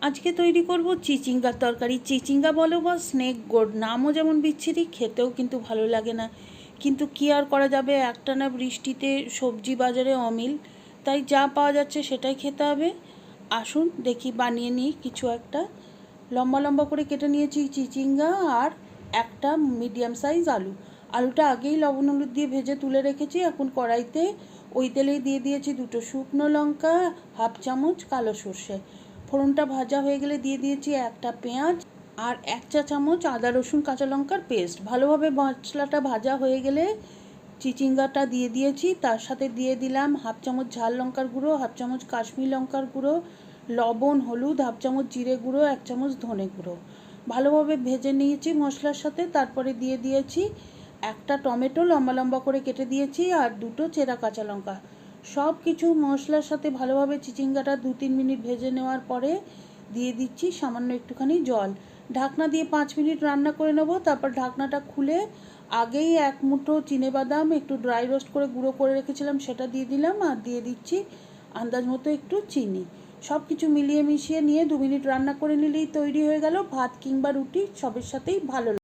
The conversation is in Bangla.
আজকে তৈরি করব চিচিঙ্গার তরকারি। চিচিঙ্গা বলো বা স্নেক গোড, নামও যেমন বিচ্ছিরি, খেতেও কিন্তু ভালো লাগে না। কিন্তু কী আর করা যাবে, একটানা বৃষ্টিতে সবজি বাজারে অমিল, তাই যা পাওয়া যাচ্ছে সেটাই খেতে হবে। আসুন দেখি বানিয়ে নিই কিছু একটা। লম্বা লম্বা করে কেটে নিয়েছি চিচিঙ্গা আর একটা মিডিয়াম সাইজ আলু। আলুটা আগেই লবণ হলুদ দিয়ে ভেজে তুলে রেখেছি। এখন কড়াইতে ওই তেলেই দিয়ে দিয়েছি 2টো শুকনো লঙ্কা, হাফ চামচ কালো সর্ষে। ফোড়নটা ভাজা হয়ে গেলে দিয়ে দিয়েছি একটা পেঁয়াজ আর 1 চা চামচ আদা রসুন কাঁচা লঙ্কার পেস্ট। ভালোভাবে মশলাটা ভাজা হয়ে গেলে চিচিঙ্গাটা দিয়ে দিয়েছি। তার সাথে দিয়ে দিলাম হাফ চামচ ঝাল লঙ্কার গুঁড়ো, হাফ চামচ কাশ্মীর লঙ্কার গুঁড়ো, লবণ, হলুদ, হাফ চামচ জিরে গুঁড়ো, 1 চামচ ধনে গুঁড়ো। ভালোভাবে ভেজে নিয়েছি মশলার সাথে। তারপরে দিয়ে দিয়েছি একটা টমেটো লম্বা লম্বা করে কেটে দিয়েছি আর 2টো চেরা কাঁচা লঙ্কা। সব কিছু মশলার সাথে ভালোভাবে চিচিঙ্গাটা 2-3 মিনিট ভেজে নেওয়ার পরে দিয়ে দিচ্ছি সামান্য একটুখানি জল। ঢাকনা দিয়ে 5 মিনিট রান্না করে নেব। তারপর ঢাকনাটা খুলে আগেই 1 মুঠো চিনেবাদাম একটু ড্রাই রোস্ট করে গুঁড়ো করে রেখেছিলাম, সেটা দিয়ে দিলাম। আর দিয়ে দিচ্ছি আন্দাজ মতো একটু চিনি। সব কিছু মিলিয়ে মিশিয়ে নিয়ে 2 মিনিট রান্না করে নিলেই তৈরি হয়ে গেল। ভাত কিংবা রুটি সবের সাথেই ভালো।